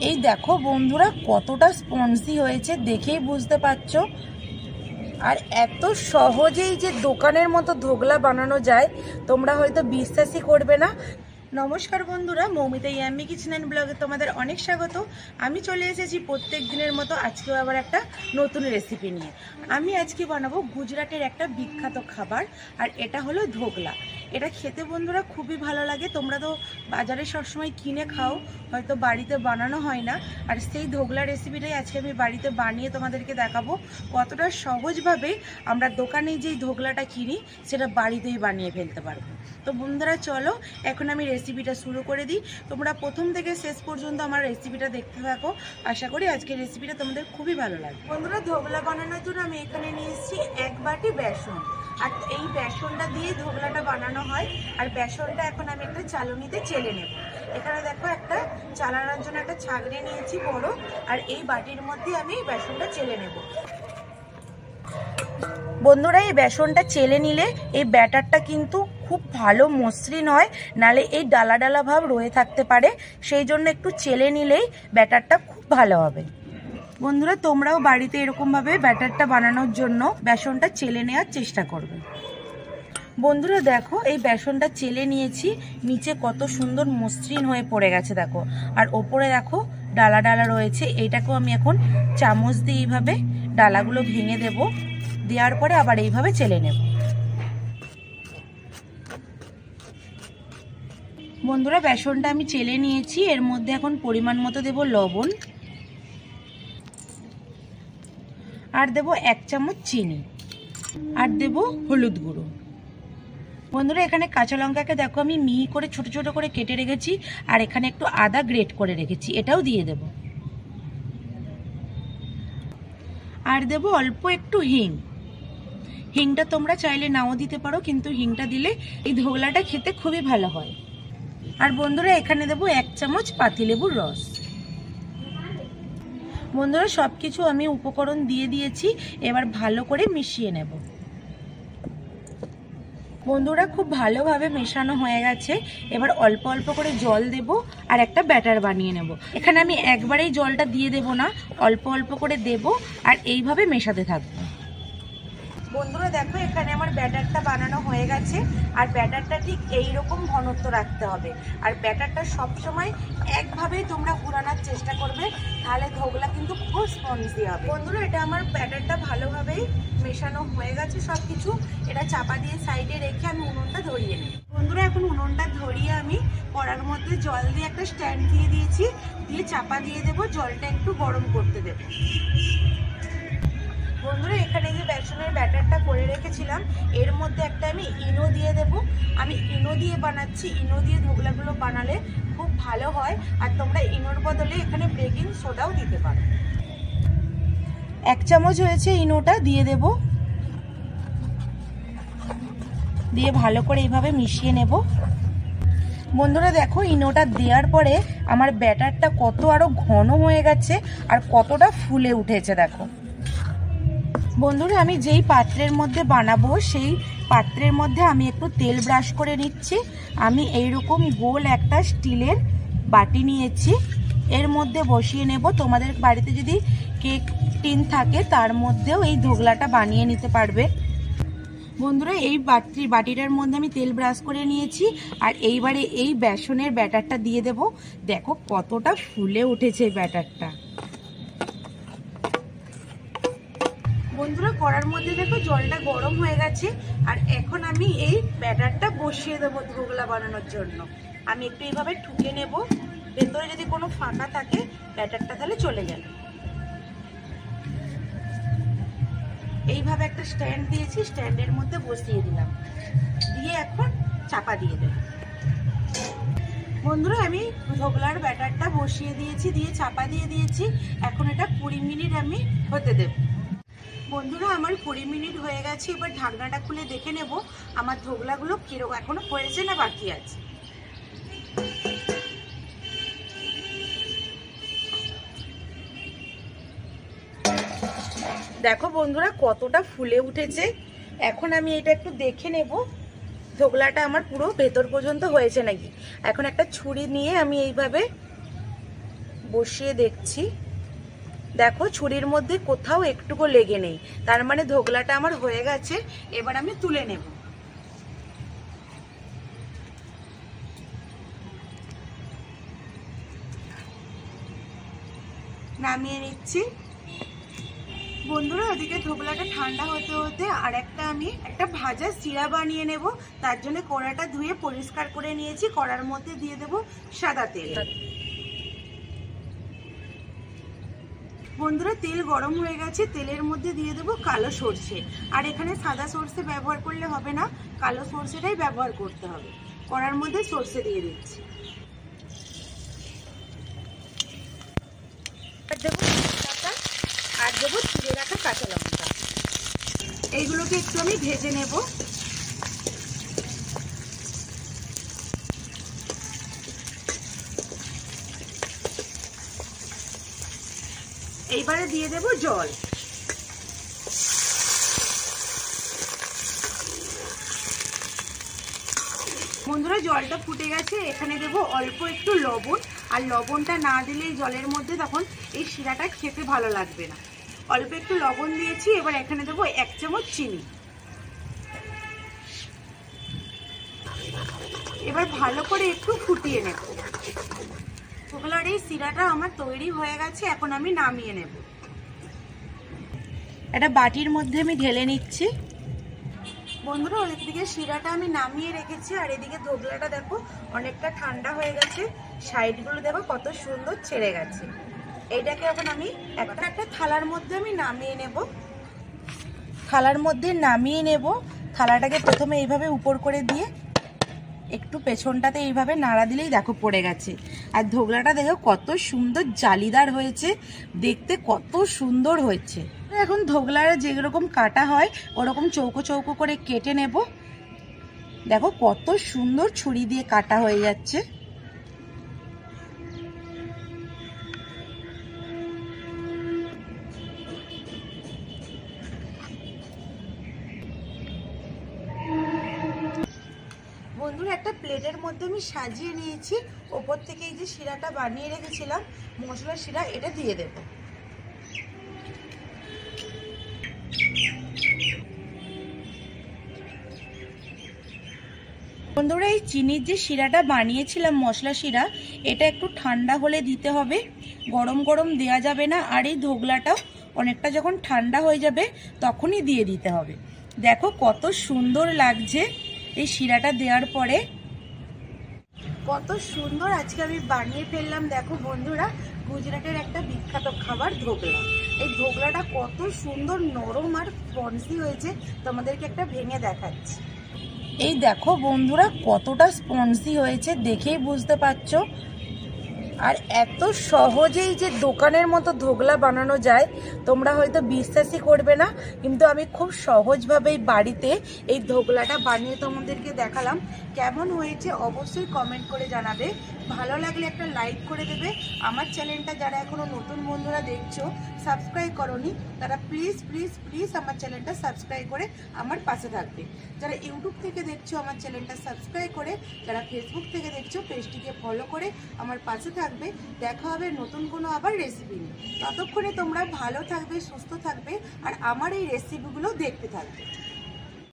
এই দেখো বন্ধুরা কতটা স্পঞ্জি হয়েছে, দেখেই বুঝতে পারছো। আর এত সহজেই যে দোকানের মতো ধোকলা বানানো যায় তোমরা হয়তো বিশ্বাসই করবে না। নমস্কার বন্ধুরা, মৌমিতা ইয়াম্মি কিচেন অ্যান্ড ব্লগে তোমাদের অনেক স্বাগত। আমি চলে এসেছি প্রত্যেক দিনের মতো আজকেও আবার একটা নতুন রেসিপি নিয়ে। আমি আজকে বানাবো গুজরাটের একটা বিখ্যাত খাবার, আর এটা হলো ধোকলা। এটা খেতে বন্ধুরা খুবই ভালো লাগে। তোমরা তো বাজারে সবসময় কিনে খাও, হয়তো বাড়িতে বানানো হয় না। আর সেই ধোকলা রেসিপিটাই আজকে আমি বাড়িতে বানিয়ে তোমাদেরকে দেখাবো কতটা সহজভাবে আমরা দোকানে যেই ধোকলাটা কিনি সেটা বাড়িতেই বানিয়ে ফেলতে পারবো। তো বন্ধুরা চলো এখন আমি রেসিপিটা শুরু করে দিই। তোমরা প্রথম থেকে শেষ পর্যন্ত আমার রেসিপিটা দেখতে থাকো। আশা করি আজকের রেসিপিটা তোমাদের খুবই ভালো লাগবে। বন্ধুরা ধোকলা বানানোর জন্য আমি এখানে নিয়ে এসেছি 1 বাটি বেসন। আর এই বেসনটা দিয়ে ধোকলাটা বানানো হয়। আর বেসনটা এখন আমি একটা চালনিতে চেলে নেব। এখানে দেখো একটা চালানোর জন্য একটা ছাঁকনি নিয়েছি বড়, আর এই বাটির মধ্যে আমি বেসনটা চেলে নেব। বন্ধুরা এই বেসনটা চেলে নিলে এই ব্যাটারটা কিন্তু খুব ভালো মসৃণ হয়, নালে এই ডালা ডালা ভাব রয়ে থাকতে পারে। সেই জন্য একটু চেলে নিলেই ব্যাটারটা খুব ভালো হবে। বন্ধুরা তোমরাও বাড়িতে এরকমভাবে ব্যাটারটা বানানোর জন্য বেসনটা চেলে নেওয়ার চেষ্টা করবে। বন্ধুরা দেখো এই বেসনটা চেলে নিয়েছি, নিচে কত সুন্দর মসৃণ হয়ে পড়ে গেছে দেখো। আর ওপরে দেখো ডালা ডালা রয়েছে। এইটাকেও আমি এখন চামচ দিয়ে এইভাবে ডালাগুলো ভেঙে দেব। দেওয়ার পরে আবার এইভাবে চেলে নেব। বন্ধুরা বেসনটা আমি চেলে নিয়েছি, এর মধ্যে এখন পরিমাণ মতো দেব লবণ, আর দেব 1 চামচ চিনি, আর দেব হলুদ গুঁড়ো। বন্ধুরা এখানে কাঁচা লঙ্কাকে দেখো আমি মিহি করে ছোট ছোট করে কেটে রেখেছি, আর এখানে একটু আদা গ্রেট করে রেখেছি, এটাও দিয়ে দেব। আর দেব অল্প একটু হিং। হিংটা তোমরা চাইলে নাও দিতে পারো, কিন্তু হিংটা দিলে এই ধোকলাটা খেতে খুবই ভালো হয়। আর বন্ধুরা এখানে দেব 1 চামচ পাতিলেবুর রস। বন্ধুরা সবকিছু আমি উপকরণ দিয়ে দিয়েছি, এবার ভালো করে মিশিয়ে নেব। বন্ধুরা খুব ভালোভাবে মেশানো হয়ে গেছে। এবার অল্প অল্প করে জল দেব আর একটা ব্যাটার বানিয়ে নেব। এখানে আমি একবারেই জলটা দিয়ে দেব না, অল্প অল্প করে দেব আর এইভাবে মেশাতে থাকবো। বন্ধুরা দেখো এখানে আমার ব্যাটারটা বানানো হয়ে গেছে। আর ব্যাটারটা ঠিক এইরকম ঘনত্ব রাখতে হবে। আর ব্যাটারটা সবসময় একভাবেই তোমরা ঘুরানোর চেষ্টা করবে, তাহলে ধোকলা কিন্তু খুব স্পঞ্জি হবে। বন্ধুরা এটা আমার ব্যাটারটা ভালোভাবেই মেশানো হয়ে গেছে সব কিছু। এটা চাপা দিয়ে সাইডে রেখে আমি উনুনটা ধরিয়ে নিই। বন্ধুরা এখন উনুনটা ধরিয়ে আমি কড়ার মধ্যে জল দিয়ে একটা স্ট্যান্ড দিয়ে দিয়েছি, দিয়ে চাপা দিয়ে দেবো, জলটা একটু গরম করতে দেবো। বন্ধুরা এখানে যে বেসনের ব্যাটারটা করে রেখেছিলাম এর মধ্যে একটা আমি ইনো দিয়ে দেব। আমি ইনো দিয়ে বানাচ্ছি, ইনো দিয়ে ধোকলাগুলো বানালে খুব ভালো হয়। আর তোমরা ইনোর বদলে এখানে বেকিং সোডাও দিতে পারো। 1 চামচ হয়েছে, ইনোটা দিয়ে দেব। দিয়ে ভালো করে এইভাবে মিশিয়ে নেব। বন্ধুরা দেখো ইনোটা দেওয়ার পরে আমার ব্যাটারটা কত আরো ঘন হয়ে গেছে আর কতটা ফুলে উঠেছে দেখো। বন্ধুরা আমি যেই পাত্রের মধ্যে বানাবো সেই পাত্রের মধ্যে আমি একটু তেল ব্রাশ করে নিচ্ছি। আমি এইরকম গোল একটা স্টিলের বাটি নিয়েছি, এর মধ্যে বসিয়ে নেব। তোমাদের বাড়িতে যদি কেক টিন থাকে তার মধ্যেও এই ধোকলাটা বানিয়ে নিতে পারবে। বন্ধুরা এই বাটিটার মধ্যে আমি তেল ব্রাশ করে নিয়েছি, আর এইবারে এই বেসনের ব্যাটারটা দিয়ে দেব। দেখো কতটা ফুলে উঠেছে ব্যাটারটা। বন্ধুরা কড়ার মধ্যে দেখো জলটা গরম হয়ে গেছে, আর এখন আমি এই ব্যাটারটা বসিয়ে দেবো ধোকলা বানানোর জন্য। আমি একটু এইভাবে ঠুকে নেব, ভেতরে যদি কোনো ফাঁকা থাকে ব্যাটারটা তাহলে চলে গেল। এইভাবে একটা স্ট্যান্ড দিয়েছি, স্ট্যান্ডের মধ্যে বসিয়ে দিলাম, দিয়ে এখন চাপা দিয়ে দেব। বন্ধুরা আমি ধোকলার ব্যাটারটা বসিয়ে দিয়েছি, দিয়ে চাপা দিয়ে দিয়েছি। এখন এটা 20 মিনিট আমি হতে দেব। বন্ধুরা আমার 20 মিনিট হয়ে গেছে। এবার ঢাকনাটা খুলে দেখে নেব আমার ধোকলাগুলো কিরকম এখনো হয়েছে না বাকি আছে। দেখো বন্ধুরা কতটা ফুলে উঠেছে। এখন আমি এটা একটু দেখে নেব ধোকলাটা আমার পুরো ভেতর পর্যন্ত হয়েছে নাকি। এখন একটা ছুরি নিয়ে আমি এইভাবে বসিয়ে দেখছি। দেখো ছুরির মধ্যে কোথাও একটুকু লেগে নেই, তার মানে ধোকলাটা আমার হয়ে গেছে। এবার আমি তুলে নেব। নামিয়ে নিচ্ছি। বন্ধুরা ওদিকে ধোকলাটা ঠান্ডা হতে হতে আর আমি একটা ভাজা শিরা বানিয়ে নেব। তার জন্য কড়াটা ধুয়ে পরিষ্কার করে নিয়েছি। কড়ার মধ্যে দিয়ে দেব সাদা তেল। বন্ধুরা তেল গরম হয়ে গেছে, তেলের মধ্যে দিয়ে দেব কালো সর্ষে। আর এখানে সাদা সর্ষে ব্যবহার করলে হবে না, কালো সর্ষেটাই ব্যবহার করতে হবে। কড়ার মধ্যে সর্ষে দিয়ে দিচ্ছি। আর দেবো চিড়ে রাখা কাঁচা লঙ্কা। এইগুলোকে একটু আমি ভেজে নেব। এইবারে দিয়ে দেব জল। বন্ধুরা জলটা ফুটে গেছে, এখানে দেব অল্প একটু লবণ। আর লবণটা না দিলে জলের মধ্যে তখন এই শিরাটা খেতে ভালো লাগবে না। অল্প একটু লবণ দিয়েছি। এবার এখানে দেব 1 চামচ চিনি। এবার ভালো করে একটু ফুটিয়ে নেব। ধোকলার এই শিরাটা আমার তৈরি হয়ে গেছে, এখন আমি নামিয়ে নেব। একটা বাটির মধ্যে আমি ঢেলে নিচ্ছি। বন্ধুরা ওদিকে শিরাটা আমি নামিয়ে রেখেছি, আর এদিকে ধোকলাটা দেখো অনেকটা ঠান্ডা হয়ে গেছে। সাইডগুলো দেখো কত সুন্দর ছেড়ে গেছে। এইটাকে এখন আমি একটা থালার মধ্যে আমি নামিয়ে নেব। থালার মধ্যে নামিয়ে নেব। থালাটাকে প্রথমে এইভাবে উপর করে দিয়ে একটু পেছনটাতে এইভাবে নাড়া দিলেই দেখো পড়ে গেছে। আর ধোকলাটা দেখো কত সুন্দর জালিদার হয়েছে, দেখতে কত সুন্দর হয়েছে। এখন ধোকলার যেরকম কাটা হয় ওরকম চৌকো চৌকো করে কেটে নেব। দেখো কত সুন্দর ছুরি দিয়ে কাটা হয়ে যাচ্ছে। বন্ধুরা একটা প্লেটের মধ্যে আমি সাজিয়ে নিয়েছি। ওপর থেকে এই যে শিরাটা বানিয়ে রেখেছিলাম মশলা শিরা, এটা দিয়ে দেব। বন্ধুরা এই চিনির যে শিরাটা বানিয়েছিলাম মশলা শিরা, এটা একটু ঠান্ডা হলে দিতে হবে, গরম গরম দেওয়া যাবে না। আর এই ধোকলাটাও অনেকটা যখন ঠান্ডা হয়ে যাবে তখনই দিয়ে দিতে হবে। দেখো কত সুন্দর লাগছে এই শিরাটা দেওয়ার পরে, কত সুন্দর আজকে আমি বানিয়ে ফেললাম। দেখো বন্ধুরা গুজরাটের একটা বিখ্যাত খাবার ধোকলা। এই ধোকলাটা কত সুন্দর নরম আর স্পঞ্জি হয়েছে, তোমাদেরকে একটা ভেঙে দেখাচ্ছি। এই দেখো বন্ধুরা কতটা স্পঞ্জি হয়েছে, দেখেই বুঝতে পারছো। আর এত সহজেই যে দোকানের মতো ধোকলা বানানো যায় তোমরা হয়তো বিশ্বাসই করবে না, কিন্তু আমি খুব সহজভাবেই বাড়িতে এই ধোকলাটা বানিয়ে তোমাদেরকে দেখালাম। কেমন হয়েছে অবশ্যই কমেন্ট করে জানাবে। ভালো লাগলে একটা লাইক করে দেবে। আমার চ্যানেলটা যারা এখনো নতুন বন্ধুরা দেখছো সাবস্ক্রাইব করোনি তারা প্লিজ প্লিজ প্লিজ আমার চ্যানেলটা সাবস্ক্রাইব করে আমার পাশে থাকবে। যারা ইউটিউব থেকে দেখছো আমার চ্যানেলটা সাবস্ক্রাইব করে, যারা ফেসবুক থেকে দেখছো পেজটিকে ফলো করে আমার পাশে থাকবে। দেখা হবে নতুন কোনো আবার রেসিপি নিয়ে। ততক্ষণে তোমরা ভালো থাকবে, সুস্থ থাকবে আর আমার এই রেসিপিগুলো দেখতে থাকবে।